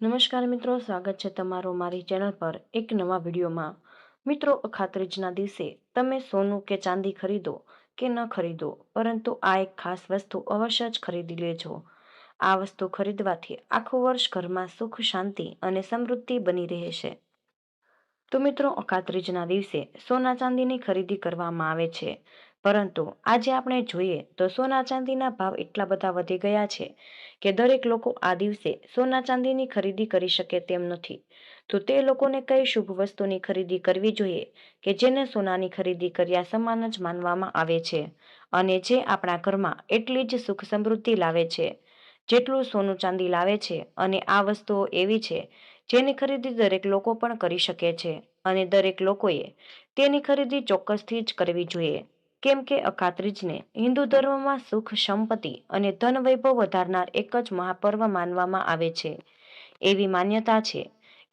નમસ્કાર મિત્રો, સ્વાગત છે તમારું મારી ચેનલ પર એક નવા વિડીયોમાં। મિત્રો, અખાત્રીજના દિવસે તમે સોનું કે ચાંદી ખરીદો કે ન ખરીદો, પરંતુ આ એક ખાસ વસ્તુ અવશ્ય જ ખરીદી લેજો। આ વસ્તુ ખરીદવાથી આખું વર્ષ ઘરમાં સુખ, શાંતિ અને સમૃદ્ધિ બની રહેશે। તો મિત્રો, અખાત્રીજના દિવસે સોના ચાંદીની ખરીદી કરવામાં આવે છે, પરંતુ આજે આપણે જોઈએ તો સોના ચાંદીના ભાવ એટલા બધા વધી ગયા છે કે દરેક લોકો આ દિવસે સોના ચાંદીની ખરીદી કરી શકે તેમ નથી। તો તે લોકોને કઈ શુભ વસ્તુની ખરીદી કરવી જોઈએ કે જેને સોનાની ખરીદી કર્યા સમાન જ માનવામાં આવે છે અને જે આપણા ઘરમાં એટલી જ સુખ સમૃદ્ધિ લાવે છે જેટલું સોનું ચાંદી લાવે છે। અને આ વસ્તુઓ એવી છે જેની ખરીદી દરેક લોકો પણ કરી શકે છે અને દરેક લોકોએ તેની ખરીદી ચોક્કસથી જ કરવી જોઈએ, કેમ કે અખાત્રીજને હિન્દુ ધર્મમાં સુખ, સંપત્તિ અને ધન વૈભવ વધારનાર એક જ મહાપર્વ માનવામાં આવે છે। એવી માન્યતા છે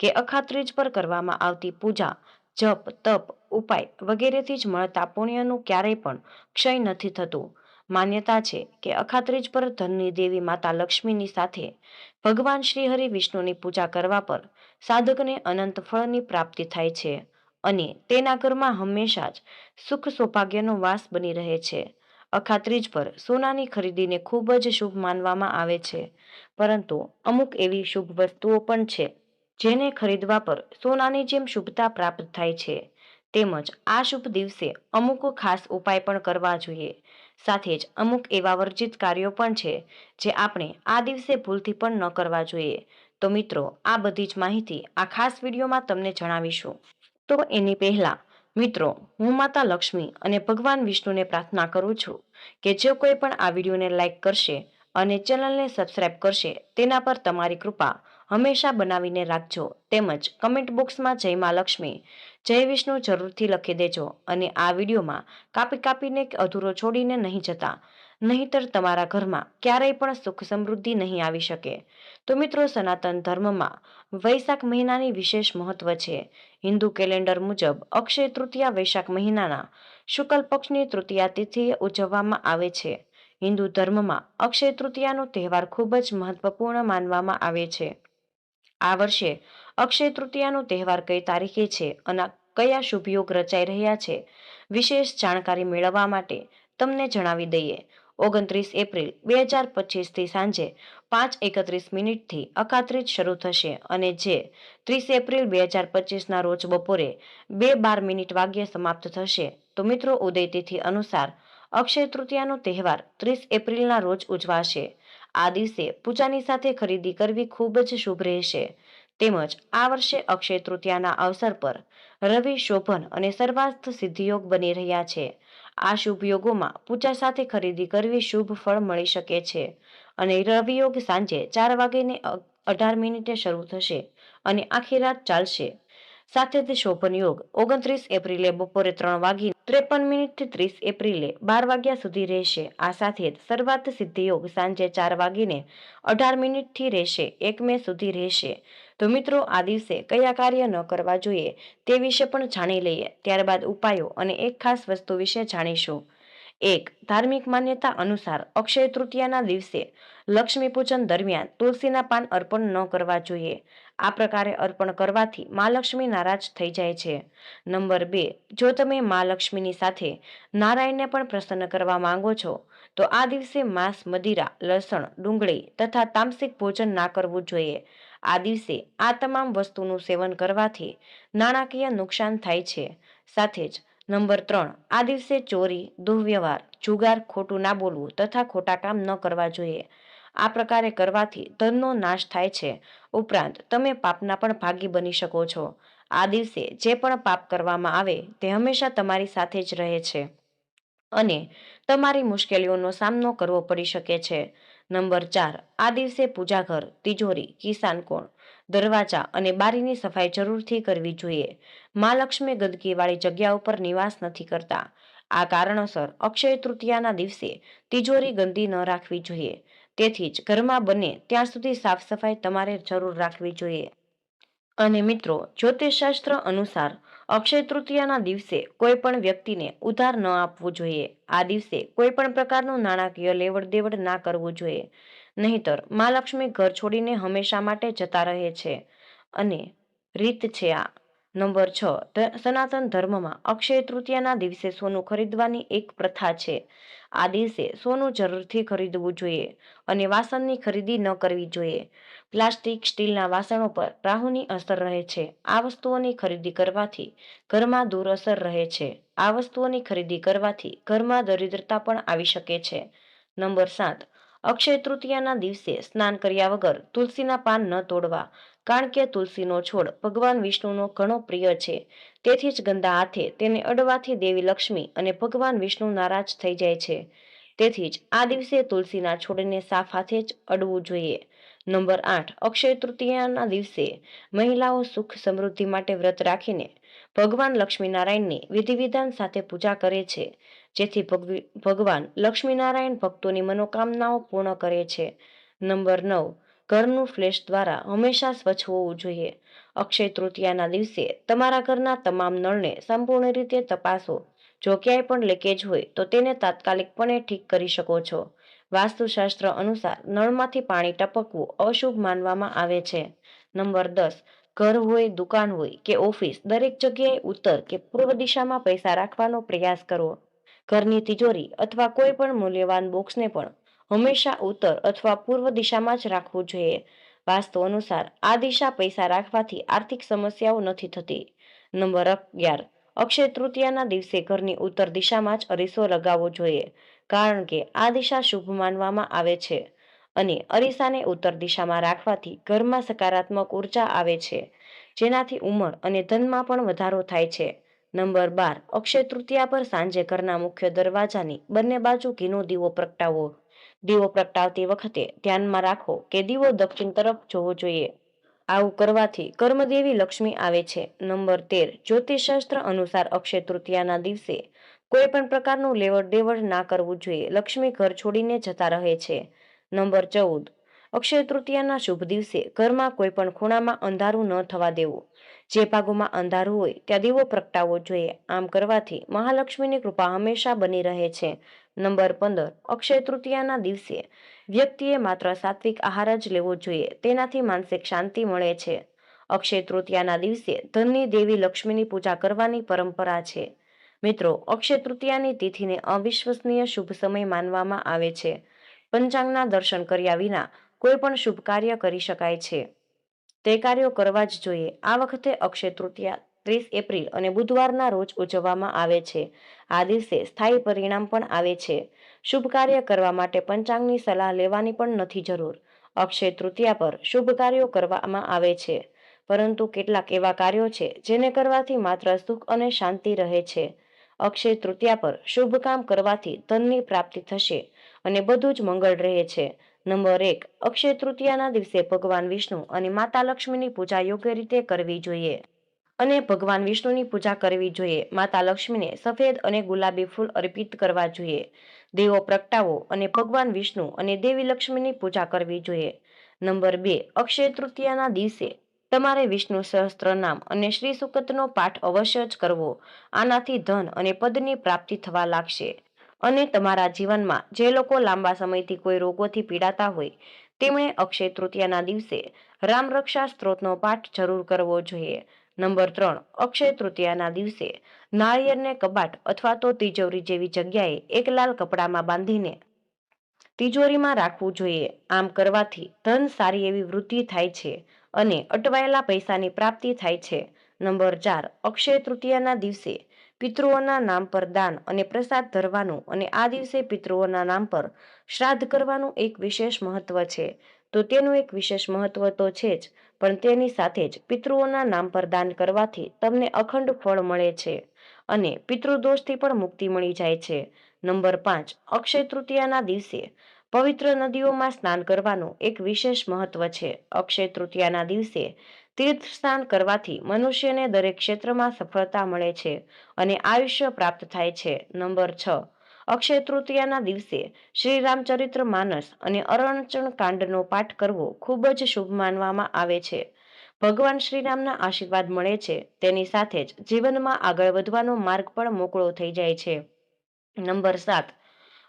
કે અખાત્રીજ પર કરવામાં આવતી પૂજા, જપ, તપ, ઉપાય વગેરેથી જ મળતા પુણ્યનું ક્યારેય પણ ક્ષય નથી થતું। માન્યતા છે કે અખાત્રીજ પર ધનની દેવી માતા લક્ષ્મીની સાથે ભગવાન શ્રી હરિ વિષ્ણુની પૂજા કરવા પર સાધકને અનંત ફળની પ્રાપ્તિ થાય છે અને તેના ઘરમાં હંમેશા જ સુખ, સૌભાગ્યનો વાસ બની રહે છે। અખાત્રીજ પર સોનાની ખરીદીને ખૂબ જ શુભ માનવામાં આવે છે, પરંતુ અમુક એવી શુભ વસ્તુઓ પણ છે જેને ખરીદવા પર સોનાની જેમ શુભતા પ્રાપ્ત થાય છે। તેમજ આ શુભ દિવસે અમુક ખાસ ઉપાય પણ કરવા જોઈએ। સાથે જ અમુક એવા વર્જિત કાર્યો પણ છે જે આપણે આ દિવસે ભૂલથી પણ ન કરવા જોઈએ। તો મિત્રો, આ બધી જ માહિતી આ ખાસ વિડીયોમાં તમને જણાવીશું। તો એની પહેલા મિત્રો, હું માતા લક્ષ્મી અને ભગવાન વિષ્ણુને પ્રાર્થના કરું છું કે જે કોઈ પણ આ વિડીયોને લાઈક કરશે અને ચેનલને સબસ્ક્રાઇબ કરશે તેના પર તમારી કૃપા હંમેશા બનાવીને રાખજો। તેમજ કમેન્ટ બોક્સમાં જય મા લક્ષ્મી, જય વિષ્ણુ જરૂરથી લખી દેજો અને આ વિડીયોમાં કાપીને કે અધૂરો છોડીને નહીં જતા, નહીંતર તમારા ઘરમાં ક્યારેય પણ સુખ સમૃદ્ધિ નહીં આવી શકે। તો મિત્રો, સનાતન ધર્મમાં વૈશાખ મહિનાની વિશેષ મહત્વ છે। હિન્દુ કેલેન્ડર મુજબ અક્ષય તૃતીયા વૈશાખ મહિનાના શુક્લ પક્ષની તૃતીયા તિથિએ ઉજવવામાં આવે છે। હિન્દુ ધર્મમાં અક્ષય તૃતીયાનો તહેવાર ખૂબ જ મહત્વપૂર્ણ માનવામાં આવે છે। આ વર્ષે અક્ષય તૃતીયાનો તહેવાર કઈ તારીખે છે અને કયા શુભ યોગ રચાઈ રહ્યા છે, વિશેષ જાણકારી મેળવવા માટે તમને જણાવી દઈએ। 29 એપ્રિલ 2025 થી સાંજે 5:31 થી અખાત્રીજ શરૂ થશે અને જે 30 એપ્રિલ 2025 ના રોજ બપોરે 2:12 વાગ્યે સમાપ્ત થશે। તો મિત્રો, ઉદય તિથિ અનુસાર અક્ષય તૃતીયાનો તહેવાર 30 એપ્રિલના રોજ ઉજવાશે। આ દિવસે પૂજાની સાથે ખરીદી કરવી ખૂબ જ શુભ રહેશે। તેમજ આ વર્ષે અક્ષય તૃતીયાના અવસર પર રવિ શોભન અને સર્વાર્થ સિદ્ધિયોગ બની રહ્યા છે। આ શુભ યોગોમાં પૂજા સાથે ખરીદી કરવી શુભ ફળ મળી શકે છે અને રવિ યોગ સાંજે 4:18 શરૂ થશે અને આખી રાત ચાલશે। સાથે જ શોભન યોગ 29 એપ્રિલે બપોરે 3:53 થી 30 એપ્રિલે 12 વાગ્યા સુધી રહેશે। આ સાથે જ સર્વાર્થ સિદ્ધિ યોગ સાંજે 4:18 થી રહેશે 1 મે સુધી રહેશે। તો મિત્રો, આ દિવસે કયા કાર્ય ન કરવા જોઈએ તે વિશે પણ જાણી લઈએ, ત્યારબાદ ઉપાયો અને એક ખાસ વસ્તુ વિશે જાણીશું। એક, ધાર્મિક માન્યતા અનુસાર અક્ષય તૃતીયાના દિવસે લક્ષ્મી પૂજન દરમિયાન તુલસીના પાન અર્પણ ન કરવા જોઈએ। આ પ્રકારે અર્પણ કરવાથી મા લક્ષ્મી નારાજ થઈ જાય છે। નંબર 2, જો તમે મા લક્ષ્મીની સાથે નારાયણને પણ પ્રસન્ન કરવા માંગો છો તો આ દિવસે માંસ, મદિરા, લસણ, ડુંગળી તથા તામસિક ભોજન ના કરવું જોઈએ। આ દિવસે આ તમામ વસ્તુનું સેવન કરવાથી નાણાકીય નુકસાન થાય છે। સાથે જ નંબર 3, આ દિવસે ચોરી, દુર્વ્યવહાર, જુગાર, ખોટું ના બોલવું તથા ખોટા કામ ન કરવા જોઈએ। આ પ્રકારે કરવાથી ધનનો નાશ થાય છે, ઉપરાંત તમે પાપના પણ ભાગી બની શકો છો। આ દિવસે જે પણ પાપ કરવામાં આવે તે હંમેશા તમારી સાથે જ રહે છે અને તમારી મુશ્કેલીઓનો સામનો કરવો પડી શકે છે। નંબર 4, આ દિવસે પૂજાઘર, તિજોરી, કિસાન કોણ, દરવાજા અને બારીની સફાઈ જરૂરથી કરવી જોઈએ। મા લક્ષ્મી ગંદકીવાળી જગ્યા ઉપર નિવાસ નથી કરતા। આ કારણોસર અક્ષય તૃતીયાના દિવસે તિજોરી ગંદી ન રાખવી જોઈએ। તેથી જ ઘરમાં બને ત્યાં સુધી સાફ સફાઈ તમારે જરૂર રાખવી જોઈએ। અને મિત્રો, જ્યોતિષશાસ્ત્ર અનુસાર અક્ષય તૃતીયાના દિવસે કોઈ પણ વ્યક્તિને ઉધાર ન આપવું જોઈએ। આ દિવસે કોઈ પણ પ્રકારનું નાણાકીય લેવડ દેવડ ના કરવું જોઈએ। નહીંતર મા લક્ષ્મી ઘર છોડીને હંમેશા માટે જતા રહે છે અને રીત છે આ. નંબર 6, સનાતન ધર્મમાં અક્ષય તૃતીયાના દિવસે સોનું ખરીદવાની એક પ્રથા છે. આ દિવસે સોનું જરૂરથી ખરીદવું જોઈએ અને વાસણની ખરીદી ન કરવી જોઈએ. પ્લાસ્ટિક, સ્ટીલના વાસણો પર રાહુની અસર રહે છે. આ વસ્તુઓની ખરીદી કરવાથી ઘરમાં દુરઅસર રહે છે. આ વસ્તુઓની ખરીદી કરવાથી ઘરમાં દરિદ્રતા પણ આવી શકે છે. નંબર 7, અક્ષય તૃતીયાના દિવસે સ્નાન કર્યા વગર તુલસીના પાન ન તોડવા, કારણ કે તુલસીનો છોડ ભગવાન વિષ્ણુનો ઘણો પ્રિય છે. તેથી જ ગંદા હાથે તેને અડવાથી દેવી લક્ષ્મી અને ભગવાન વિષ્ણુ નારાજ થઈ જાય છે. તેથી જ આ દિવસે તુલસીના છોડને સાફ હાથે જ અડવું જોઈએ. નંબર 8, અક્ષય તૃતીયાના દિવસે મહિલાઓ સુખ સમૃદ્ધિ માટે વ્રત રાખીને ભગવાન લક્ષ્મીનારાયણની વિધિ-વિધાન સાથે પૂજા કરે છે, જેથી ભગવાન લક્ષ્મીનારાયણ ભક્તોની મનોકામનાઓ પૂર્ણ કરે છે. નંબર 9, ઘરનું ફ્લેશ દ્વારા હંમેશા સ્વચ્છ હોવું જોઈએ. અક્ષય તૃતીયાના દિવસે તમારા ઘરના તમામ નળને સંપૂર્ણ રીતે તપાસો. જો ક્યાંય પણ લીકેજ હોય તો તેને તાત્કાલિકપણે ઠીક કરી શકો છો. વાસ્તુશાસ્ત્ર અનુસાર નળમાંથી પાણી ટપકવું અશુભ માનવામાં આવે છે. નંબર 10, ઘર હોય, દુકાન હોય કે ઓફિસ, દરેક જગ્યાએ ઉત્તર કે પૂર્વ દિશામાં પૈસા રાખવાનો પ્રયાસ કરો. ઘરની તિજોરી અથવા કોઈ પણ મૂલ્યવાન બોક્સને પણ હંમેશા ઉત્તર અથવા પૂર્વ દિશામાં જ રાખવું જોઈએ. વાસ્તુ અનુસાર આ દિશા પૈસા રાખવાથી આર્થિક સમસ્યાઓ નથી થતી. નંબર 11, અક્ષય તૃતીયાના દિવસે ઘરની ઉત્તર દિશામાં જ અરીસો લગાવવો જોઈએ, કારણ કે આ દિશા શુભ માનવામાં આવે છે અને અરીસાને ઉત્તર દિશામાં રાખવાથી ઘરમાં સકારાત્મક ઉર્જા આવે છે, જેનાથી ઉંમર અને ધનમાં પણ વધારો થાય છે. નંબર 12, અક્ષય તૃતીયા પર સાંજે ઘરના મુખ્ય દરવાજાની બંને બાજુ ઘીનો દીવો પ્રગટાવો. દીવો પ્રગટાવતી વખતે ધ્યાનમાં રાખો કે દીવો દક્ષિણ તરફ જોવો જોઈએ. આવું કરવાથી કર્મદેવી લક્ષ્મી આવે છે. નંબર 13, જ્યોતિષશાસ્ત્ર અનુસાર અક્ષય તૃતીયાના દિવસે કોઈ પણ પ્રકારનું લેવડ દેવડ ના કરવું જોઈએ. લક્ષ્મી ઘર છોડીને જતા રહે છે. નંબર 14, અક્ષય તૃતીયાના શુભ દિવસે ઘરમાં કોઈ પણ ખૂણામાં અંધારું ન થવા દેવું. જે ભાગોમાં અંધારું હોય ત્યાં દીવો પ્રગટાવવો જોઈએ. આમ કરવાથી મહાલક્ષ્મીની કૃપા હંમેશા બની રહે છે. નંબર 15, અક્ષય તૃતીયાના દિવસે વ્યક્તિએ માત્ર સાત્વિક આહાર જ લેવો જોઈએ. તેનાથી માનસિક શાંતિ મળે છે. અક્ષય તૃતીયાના દિવસે ધનની દેવી લક્ષ્મીની પૂજા કરવાની પરંપરા છે. મિત્રો, અક્ષય તૃતીયાની તિથિને અવિશ્વસનીય શુભ સમય માનવામાં આવે છે. પંચાંગના દર્શન કર્યા વિના કોઈ પણ શુભ કાર્ય કરી શકાય છે. તે કાર્યો કરવા જ જોઈએ. આ વખતે અક્ષય તૃતીયા 30 એપ્રિલ અને બુધવારના રોજ ઉજવવામાં આવે છે. આ દિવસે સ્થાયી પરિણામ પણ આવે છે. શુભ કાર્ય કરવા માટે પંચાંગની સલાહ લેવાની પણ નથી જરૂર. અક્ષય તૃતીયા પર શુભ કાર્યો કરવામાં આવે છે, પરંતુ કેટલાક એવા કાર્યો છે જેને કરવાથી માત્ર સુખ અને શાંતિ રહે છે. અક્ષય તૃતીયા પર શુભ કામ કરવાથી ધનની પ્રાપ્તિ થશે અને બધું જ મંગળ રહે છે. નંબર 1, અક્ષય તૃતીયાના દિવસે ભગવાન વિષ્ણુ અને માતા લક્ષ્મીની પૂજા યોગ્ય રીતે કરવી જોઈએ. અને ભગવાન વિષ્ણુની પૂજા કરવી જોઈએ. માતા લક્ષ્મીને સફેદ અને ગુલાબી ફૂલ અર્પિત કરવા જોઈએ. દીવો પ્રગટાવો અને ભગવાન વિષ્ણુ અને દેવી લક્ષ્મીની પૂજા કરવી જોઈએ. નંબર 2, અક્ષય તૃતીયાના દિવસે તમારે વિષ્ણુ સહસ્ત્રનામ અને શ્રી સૂક્તનો પાઠ અવશ્ય જ કરવો. આનાથી ધન અને પદની પ્રાપ્તિ થવા લાગશે. અને તમારા જીવનમાં જે લોકો લાંબા સમયથી કોઈ રોગોથી પીડાતા હોય, તેમણે અક્ષય તૃતીયાના દિવસે રામ રક્ષા સ્ત્રોતનો પાઠ જરૂર કરવો જોઈએ. નંબર 3, અક્ષય તૃતીયાના દિવસે નાળિયેરને કબાટ અથવા તો તિજોરી જેવી જગ્યાએ એક લાલ કપડામાં બાંધીને તિજોરીમાં રાખવું જોઈએ. આમ કરવાથી ધન સારી એવી વૃદ્ધિ થાય છે અને અટવાયેલા પૈસાની પ્રાપ્તિ થાય છે. નંબર 4, અક્ષય તૃતીયાના દિવસે પિતૃઓના નામ પર દાન અને પ્રસાદ ધરવાનું અને આ દિવસે પિતૃઓના નામ પર શ્રાદ્ધ કરવાનું એક વિશેષ મહત્વ છે. તો તેનું એક વિશેષ મહત્વ તો છે જ, પણ તેની સાથે જ પિતૃઓના નામ પર દાન કરવાથી તમને અખંડ ફળ મળે છે અને પિતૃદોષથી પણ મુક્તિ મળી જાય છે. નંબર 5, અક્ષય તૃતીયાના દિવસે પવિત્ર નદીઓમાં સ્નાન કરવાનું એક વિશેષ મહત્વ છે. અક્ષય તૃતીયાના દિવસે તીર્થ સ્નાન કરવાથી મનુષ્યને દરેક ક્ષેત્રમાં સફળતા મળે છે અને આયુષ્ય પ્રાપ્ત થાય છે. નંબર 6, અક્ષય તૃતીયાના દિવસે શ્રી રામચરિત્ર માનસ અને અરણચણ કાંડનો પાઠ કરવો ખૂબ જ શુભ માનવામાં આવે છે. ભગવાન શ્રીરામના આશીર્વાદ મળે છે. તેની સાથે જ જીવનમાં આગળ વધવાનો માર્ગ પણ મોકળો થઈ જાય છે. નંબર 7,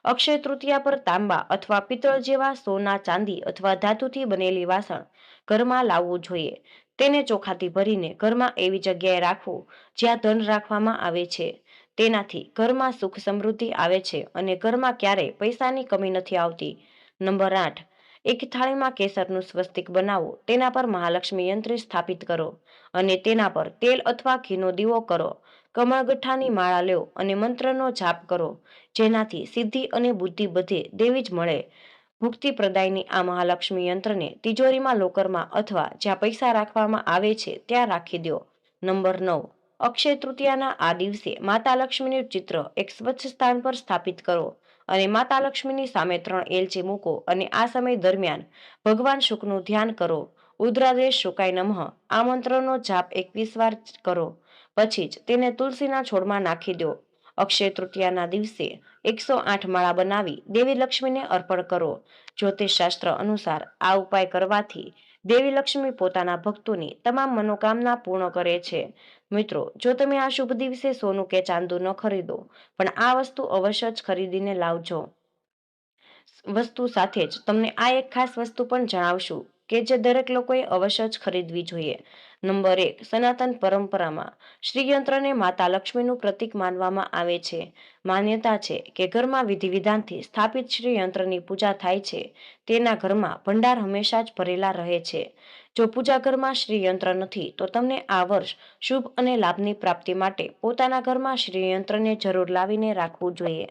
અક્ષય તૃતીયા પર તાંબા અથવા પિત્તળ જેવા સોના, ચાંદી અથવા ધાતુથી બનેલી વાસણ ઘરમાં લાવવું જોઈએ. તેને ચોખાથી ભરીને ઘરમાં એવી જગ્યાએ રાખવું જ્યાં ધન રાખવામાં આવે છે. તેનાથી ઘરમાં સુખ સમૃદ્ધિ આવે છે અને ઘરમાં ક્યારેય પૈસાની કમી નથી આવતી. નંબર 8, એક થાળીમાં કેસરનું સ્વસ્તિક બનાવો. તેના પર મહાલક્ષ્મી યંત્ર સ્થાપિત કરો અને તેના પર તેલ અથવા ઘીનો દીવો કરો. કમળગઠ્ઠાની માળા લો અને મંત્રનો જાપ કરો, જેનાથી સિદ્ધિ અને બુદ્ધિ બધે દેવી જ મળે. મુક્તિ પ્રદાયની આ મહાલક્ષ્મી યંત્રને તિજોરીમાં, લોકરમાં અથવા જ્યાં પૈસા રાખવામાં આવે છે ત્યાં રાખી દો. નંબર 9, અક્ષય તૃતીયાના આ દિવસે માતા લક્ષ્મીનું ચિત્ર એક સ્વચ્છ સ્થાન પર સ્થાપિત કરો અને માતા લક્ષ્મીની સામે 3 એલચી મૂકો અને આ સમય દરમિયાન ભગવાન શુકનું ધ્યાન કરો. ઉદ્રાદેશ શુકાય નમઃ આ મંત્રનો જાપ 21 વાર કરો. પછી જ તેને તુલસીના છોડમાં નાખી દો. અક્ષય તૃતીયાના દિવસે 108 માળા બનાવી દેવી લક્ષ્મીને અર્પણ કરો. જ્યોતિષશાસ્ત્ર અનુસાર આ ઉપાય કરવાથી દેવી લક્ષ્મી પોતાના ભક્તોની તમામ મનોકામના પૂર્ણ કરે છે. મિત્રો, જો તમે આ શુભ દિવસે સોનું કે ચાંદી ન ખરીદો, પણ આ વસ્તુ અવશ્ય જ ખરીદીને લાવજો. વસ્તુ સાથે જ તમને આ એક ખાસ વસ્તુ પણ જણાવશું કે જે દરેક લોકોએ અવશ્ય જ ખરીદવી જોઈએ. નંબર 1, સનાતન પરંપરામાં શ્રીયંત્રને માતા લક્ષ્મીનું પ્રતીક માનવામાં આવે છે. માન્યતા છે કે ઘરમાં વિધિ વિધાનથી સ્થાપિત શ્રીયંત્રની પૂજા થાય છે તેના ઘરમાં ભંડાર હંમેશા જ ભરેલા રહે છે. જો પૂજા ઘરમાં શ્રીયંત્ર નથી તો તમને આ વર્ષ શુભ અને લાભની પ્રાપ્તિ માટે પોતાના ઘરમાં શ્રીયંત્રને જરૂર લાવીને રાખવું જોઈએ.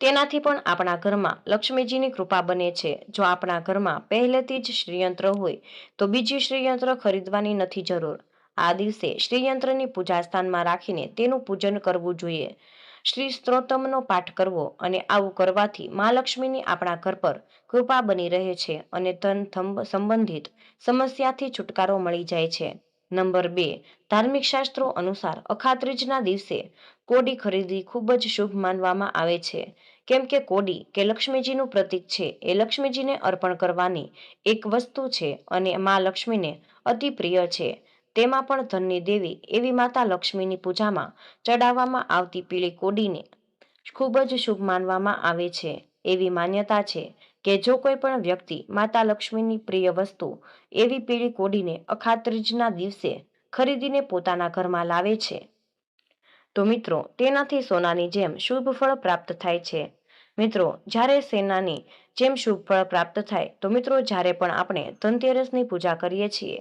તેનાથી પણ આપણા ઘરમાં લક્ષ્મીજીની કૃપા બને છે. જો આપણા ઘરમાં પહેલેથી જ શ્રીયંત્ર હોય તો બીજી શ્રીયંત્ર ખરીદવાની નથી જરૂર. આ દિવસે શ્રીયંત્રની પૂજા સ્થાનમાં રાખીને તેનું પૂજન કરવું જોઈએ. શ્રી સ્ત્રોતમનો પાઠ કરવો અને આવું કરવાથી મહાલક્ષ્મીની આપણા ઘર પર કૃપા બની રહે છે અને ધન સંબંધિત સમસ્યાથી છુટકારો મળી જાય છે. નંબર 2, ધાર્મિક શાસ્ત્રો અનુસાર અખાત્રીજના દિવસે કોડી ખરીદવી ખૂબ જ શુભ માનવામાં આવે છે. કેમ કે કોડી કે લક્ષ્મીજીનું પ્રતીક છે. એ લક્ષ્મીજીને અર્પણ કરવાની એક વસ્તુ છે અને મા લક્ષ્મીને અતિ પ્રિય છે. તેમાં પણ ધનની દેવી એવી માતા લક્ષ્મીની પૂજામાં ચડાવવામાં આવતી પીળી કોડીને ખૂબ જ શુભ માનવામાં આવે છે. એવી માન્યતા છે કે જો કોઈ પણ વ્યક્તિ માતા લક્ષ્મીની પ્રિય વસ્તુ એવી પીળી કોડીને અખાત્રીજના દિવસે ખરીદીને પોતાના ઘરમાં લાવે છે તો મિત્રો તેનાથી સોનાની જેમ શુભ ફળ પ્રાપ્ત થાય છે. મિત્રો, જ્યારે સેનાની જેમ શુભ ફળ પ્રાપ્ત થાય તો મિત્રો જ્યારે પણ આપણે ધનતેરસની પૂજા કરીએ છીએ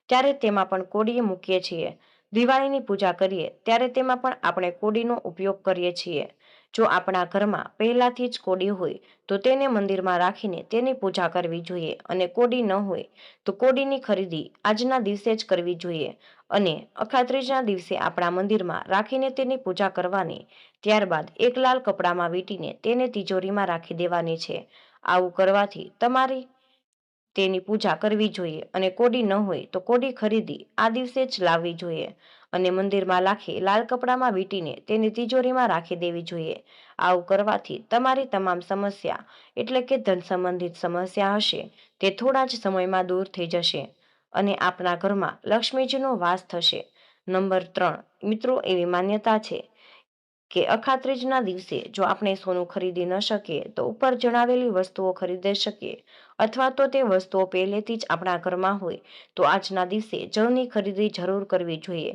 ત્યારે તેમાં પણ કોડી મૂકીએ છીએ. દિવાળીની પૂજા કરીએ ત્યારે તેમાં પણ આપણે કોડીનો ઉપયોગ કરીએ છીએ. જો આપણા ઘરમાં પહેલાથી જ કોડી હોય તો તેને મંદિરમાં રાખીને તેની પૂજા કરવી જોઈએ અને કોડી ન હોય તો કોડીની ખરીદી આજના દિવસે જ કરવી જોઈએ અને અખાત્રીજના દિવસે આપણા મંદિરમાં રાખીને તેની પૂજા કરવાની. ત્યારબાદ એક લાલ કપડામાં વીંટીને તેને તિજોરીમાં રાખી દેવાની છે. આવું કરવાથી તમારી તેની પૂજા કરવી જોઈએ અને કોડી ન હોય તો કોડી ખરીદી આ દિવસે જ લાવવી જોઈએ અને મંદિરમાં રાખી લાલ કપડામાં વીંટીને તેની તિજોરીમાં રાખી દેવી જોઈએ. આવું કરવાથી તમારી તમામ સમસ્યા એટલે કે ધન સંબંધિત સમસ્યા હશે તે થોડા જ સમયમાં દૂર થઈ જશે અને આપણા ઘરમાં લક્ષ્મીજીનો વાસ થશે. નંબર 3, મિત્રો એવી માન્યતા છે કે અખાત્રીજના દિવસે જો આપણે સોનું ખરીદી ન શકીએ તો ઉપર જણાવેલી વસ્તુઓ ખરીદી શકીએ અથવા તો તે વસ્તુઓ પહેલેથી જ આપણા ઘરમાં હોય તો આજના દિવસે જવની ખરીદી જરૂર કરવી જોઈએ.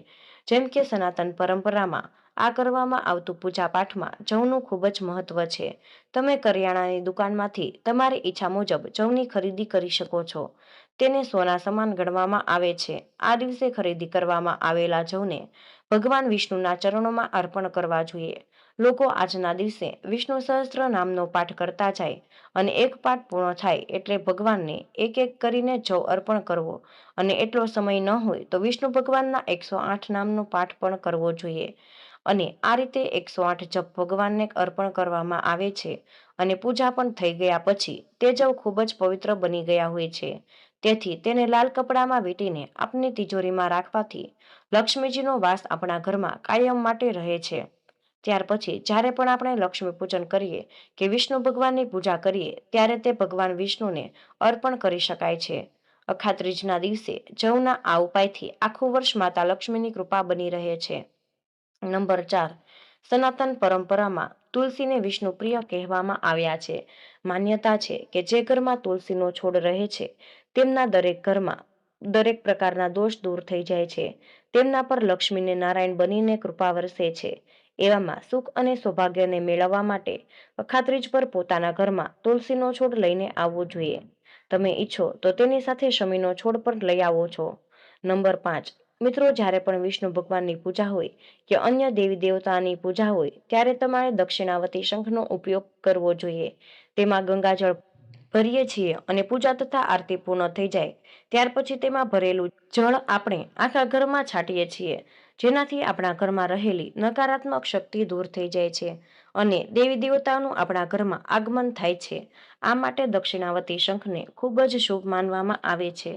જેમ કે સનાતન પરંપરામાં આ કરવામાં આવતું પૂજાપાઠમાં જવનું ખૂબ જ મહત્વ છે. તમે કરિયાણાની દુકાનમાંથી તમારી ઈચ્છા મુજબ જવની ખરીદી કરી શકો છો. તેને સોના સમાન ગણવામાં આવે છે. આ દિવસે ખરીદી કરવામાં આવેલા જવને ભગવાન વિષ્ણુના ચરણોમાં અર્પણ કરવા જોઈએ. લોકો આજના દિવસે વિષ્ણુ સહસ્ત્ર નામનો પાઠ કરતા જાય અને એક પાઠ પૂર્ણ થાય એટલે ભગવાનને એક એક કરીને જવ અર્પણ કરવો અને એટલો સમય ન હોય તો વિષ્ણુ ભગવાનના 108 નામનો પાઠ પણ કરવો જોઈએ અને આ રીતે 108 જપ ભગવાનને અર્પણ કરવામાં આવે છે અને પૂજા પણ થઈ ગયા પછી તે જવ ખૂબ જ પવિત્ર બની ગયા હોય છે. તેથી તેને લાલ કપડામાં વીંટીને આપની તિજોરીમાં રાખવાથી લક્ષ્મીજીનો વાસ આપણા ઘરમાં કાયમ માટે રહે છે. ત્યાર પછી જ્યારે પણ આપણે લક્ષ્મી પૂજન કરીએ કે વિષ્ણુ ભગવાનની પૂજા કરીએ ત્યારે તે ભગવાન વિષ્ણુને અર્પણ કરી શકાય છે. અખાત્રીજના દિવસે જવના આ ઉપાયથી આખું વર્ષ માતા લક્ષ્મીની કૃપા બની રહે છે. નંબર 4, સનાતન પરંપરામાં તુલસીને વિષ્ણુ પ્રિય કહેવામાં આવ્યા છે. માન્યતા છે કે જે ઘરમાં તુલસીનો છોડ રહે છે તેમના દરેક ઘરમાં દરેક પ્રકારના દોષ દૂર થઈ જાય છે. તેમના પર લક્ષ્મીને નારાયણ બનીને કૃપા વરસે છે. એવામાં સુખ અને સૌભાગ્યને મેળવવા માટે અખાત્રીજ પર પોતાના ઘરમાં તુલસીનો છોડ લઈને આવવો જોઈએ. તમે ઈચ્છો તો તેની સાથે શમીનો છોડ પણ લઈ આવો છો. નંબર 5. મિત્રો, જ્યારે પણ વિષ્ણુ ભગવાનની પૂજા હોય કે અન્ય દેવી દેવતાની પૂજા હોય ત્યારે તમારે દક્ષિણાવતી શંખનો ઉપયોગ કરવો જોઈએ. તેમાં ગંગાજળ ભરીએ છીએ અને પૂજા તથા આરતી પૂર્ણ થઈ જાય ત્યાર પછી તેમાં ભરેલું જળ આપણે આખા ઘરમાં છાંટીએ છીએ, જેનાથી આપણા ઘરમાં રહેલી નકારાત્મક શક્તિ દૂર થઈ જાય છે અને દેવી દેવતાઓનું આપણા ઘરમાં આગમન થાય છે. આ માટે દક્ષિણાવતી શંખને ખૂબ જ શુભ માનવામાં આવે છે.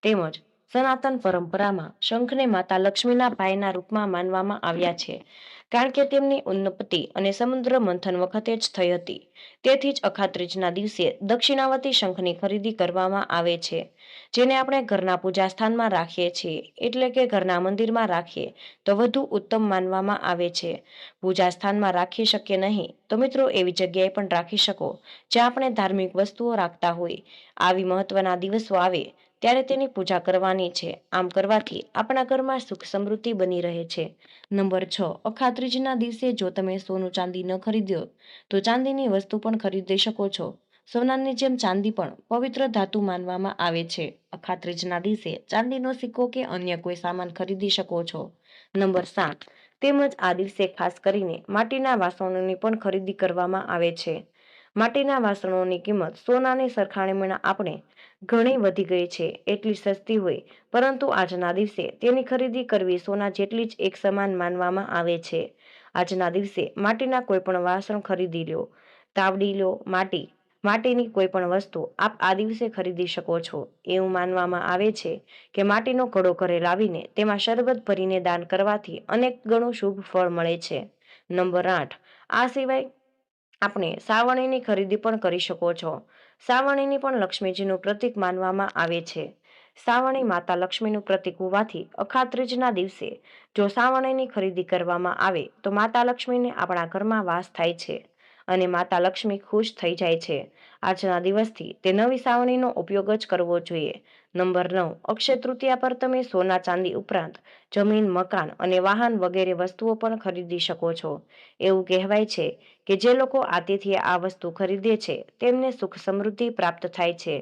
તેમજ સનાતન પરંપરામાં શંખને માતા લક્ષ્મીના ભાઈના રૂપમાં માનવામાં આવ્યા છે, કારણ કે તેમની ઉન્નતિ અને સમુદ્ર મંથન વખતે જ થઈ હતી. તેથી જ અખાત્રીજના દિવસે દક્ષિણાવતી શંખની ખરીદી કરવામાં આવે છે, જેને આપણે ઘરના પૂજા સ્થાનમાં રાખીએ છીએ, એટલે કે ઘરના મંદિરમાં રાખીએ તો વધુ ઉત્તમ માનવામાં આવે છે. પૂજા સ્થાનમાં રાખી શકીએ નહીં તો મિત્રો એવી જગ્યાએ પણ રાખી શકો જ્યાં આપણે ધાર્મિક વસ્તુઓ રાખતા હોય. આવી મહત્વના દિવસો આવે ત્યારે તેની પૂજા કરવાની છે. આમ કરવાથી આપણા ઘરમાં સુખ સમૃદ્ધિ બની રહે છે. નંબર 6. અખાત્રીજના દિવસે જો તમે સોનું ચાંદી ન ખરીદ્યો તો ચાંદીની વસ્તુ પણ ખરીદી શકો છો. સોનાની જેમ ચાંદી પણ પવિત્ર ધાતુ માનવામાં આવે છે. અખાત્રીજના દિવસે ચાંદીનો સિક્કો કે અન્ય કોઈ સામાન ખરીદી શકો છો. નંબર 7. તેમજ આ દિવસે ખાસ કરીને માટીના વાસણોની પણ ખરીદી કરવામાં આવે છે. માટીના વાસણોની કિંમત સોનાની સરખામણીમાં આપણે ઘણી વધી ગઈ છે. એટલી સસ્તી હોય પરંતુ આજના દિવસે તેની ખરીદી કરવી સોના જેટલી જ એક સમાન માનવામાં આવે છે. આજના દિવસે માટીના કોઈ પણ વાસણ ખરીદી લો, તાવડી લો, માટીની કોઈ પણ વસ્તુ આપ આ દિવસે ખરીદી શકો છો. એવું માનવામાં આવે છે કે માટીનો ઘડો ઘરે લાવીને તેમાં શરબત ભરીને દાન કરવાથી અનેક ગણું શુભ ફળ મળે છે. નંબર 8. આ સિવાય આપણે સાવરણીની ખરીદી પણ કરી શકો છો. સાવરણીની પણ લક્ષ્મીજીનું પ્રતીક માનવામાં આવે છે. સાવરણી માતા લક્ષ્મીનું પ્રતીક હોવાથી અખાત્રીજના દિવસે જો સાવરણીની ખરીદી કરવામાં આવે તો માતા લક્ષ્મીને આપણા ઘરમાં વાસ થાય છે અને માતા લક્ષ્મી ખુશ થઈ જાય છે. આજના દિવસથી તે નવી સાવરણીનો ઉપયોગ જ કરવો જોઈએ. નંબર 9. અક્ષય તૃતીયા પર તમે સોના ચાંદી ઉપરાંત જમીન, મકાન અને વાહન વગેરે વસ્તુઓ પણ ખરીદી શકો છો. એવું કહેવાય છે કે જે લોકો આ તિથિએ આ વસ્તુ ખરીદે છે તેમને સુખ સમૃદ્ધિ પ્રાપ્ત થાય છે.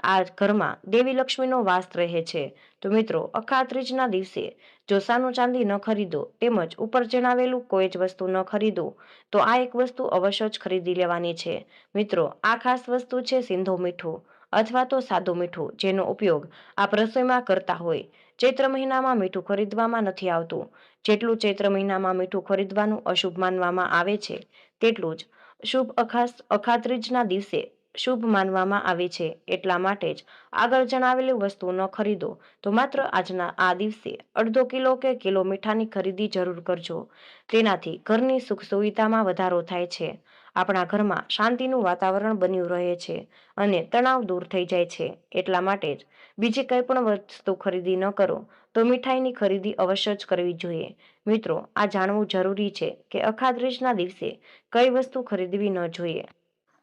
આ ઘરમાં દેવી લક્ષ્મીનો વાસ રહે છે. તો મિત્રો, અખાત્રીજના દિવસે જો સોનું ચાંદી ન ખરીદો તેમજ ઉપર જણાવેલું કોઈ જ વસ્તુ ન ખરીદો તો આ એક વસ્તુ અવશ્ય જ ખરીદી લેવાની છે. મિત્રો, આ ખાસ વસ્તુ છે સિંધો મીઠું અથવા તો સાદું મીઠું, જેનો ઉપયોગ આપ રસોઈમાં કરતા હોય. ચૈત્ર મહિનામાં મીઠું ખરીદવામાં નથી આવતું. જેટલું ચૈત્ર મહિનામાં મીઠું ખરીદવાનું અશુભ માનવામાં આવે છે તેટલું જ શુભ અખાત્રીજના દિવસે શુભ માનવામાં આવે છે. એટલા માટે જ આગળ જણાવેલી વસ્તુ ન ખરીદો તો માત્ર આજના આ દિવસે અડધો કિલો કે કિલો મીઠાની ખરીદી જરૂર કરજો. તેનાથી ઘરની સુખ સુવિધામાં વધારો થાય છે, આપણા ઘરમાં શાંતિનું વાતાવરણ બન્યું રહે છે અને તણાવ દૂર થઈ જાય છે. એટલા માટે જ બીજી કંઈ પણ વસ્તુ ખરીદી ન કરો તો મીઠાઈની ખરીદી અવશ્ય જ કરવી જોઈએ. મિત્રો, આ જાણવું જરૂરી છે કે અખાત્રીજના દિવસે કઈ વસ્તુ ખરીદવી ન જોઈએ.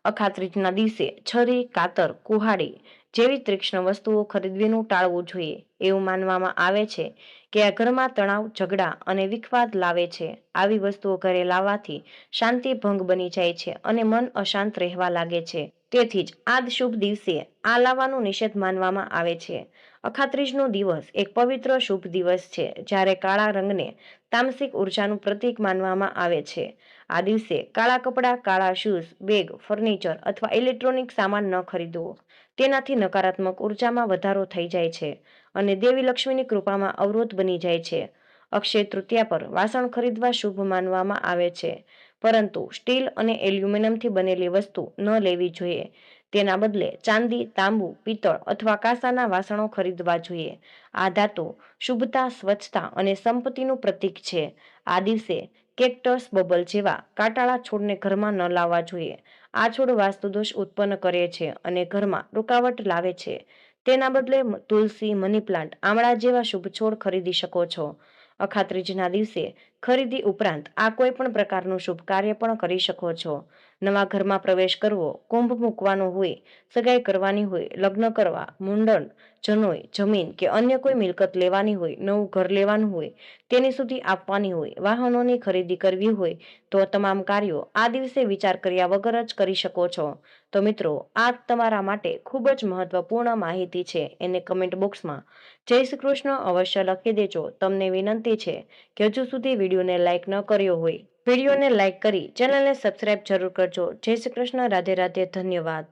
અખાત્રીજના દિવસે છરી, કાતર, કુહાડી જેવી તીક્ષ્ણ વસ્તુઓ ખરીદવાનું ટાળવું જોઈએ. એવું માનવામાં આવે છે કે આ ઘરમાં તણાવ, ઝઘડા અને વિખવાદ લાવે છે. આવી વસ્તુઓ ઘરે લાવવાથી શાંતિ ભંગ બની જાય છે અને મન અશાંત રહેવા લાગે છે. તેથી જ આ શુભ દિવસે આ લાવવાનું નિષેધ માનવામાં આવે છે. અખાત્રીજનો દિવસ એક પવિત્ર શુભ દિવસ છે જ્યારે કાળા રંગને તામસિક ઉર્જાનું પ્રતીક માનવામાં આવે છે. આ દિવસે કાળા કપડાં, કાળા શૂઝ, બેગ, ફર્નિચર અથવા ઇલેક્ટ્રોનિક સામાન ન ખરીદવો. તેનાથી નકારાત્મક ઉર્જામાં વધારો થઈ જાય છે અને દેવી લક્ષ્મીની કૃપામાં અવરોધ બની જાય છે. અક્ષય તૃતીયા પર વાસણ ખરીદવા શુભ માનવામાં આવે છે, પરંતુ સ્ટીલ અને એલ્યુમિનિયમથી બનેલી વસ્તુ ન લેવી જોઈએ. તેના બદલે ચાંદી, તાંબુ, પિત્તળ અથવા કાંસાના વાસણો ખરીદવા જોઈએ. આ ધાતુ શુભતા, સ્વચ્છતા અને સંપત્તિનું પ્રતીક છે. આ દિવસે કેક્ટસ, બબલ જેવા કાંટાળા છોડને ઘરમાં ન લાવવા જોઈએ. આ છોડ વાસ્તુદોષ ઉત્પન્ન કરે છે અને ઘરમાં રૂકાવટ લાવે છે. તેના બદલે તુલસી, મની પ્લાન્ટ, આમળા જેવા શુભ છોડ ખરીદી શકો છો. અખાત્રીજના દિવસે ખરીદી ઉપરાંત આ કોઈ પણ પ્રકારનું શુભ કાર્ય પણ કરી શકો છો. નવા ઘરમાં પ્રવેશ કરવો, કુંભ મૂકવાનો હોય, સગાઈ કરવાની હોય, લગ્ન કરવા, મુંડન, જનોઈ, જમીન કે અન્ય કોઈ મિલકત લેવાની હોય, નવું ઘર લેવાનું હોય, તેની સુધી આપવાની હોય, વાહનોની ખરીદી કરવી હોય તો તમામ કાર્યો આ દિવસે વિચાર કર્યા વગર જ કરી શકો છો. તો મિત્રો, આ તમારા માટે ખૂબ જ મહત્વપૂર્ણ માહિતી છે. એને કમેન્ટ બોક્સમાં જય શ્રી કૃષ્ણ અવશ્ય લખી દેજો. તમને વિનંતી છે કે હજુ સુધી વિડીયોને લાઈક ન કર્યો હોય, વિડીયોને લાઈક કરી ચેનલને સબસ્ક્રાઇબ જરૂર કરજો. જય શ્રી કૃષ્ણ. રાધે રાધે. ધન્યવાદ.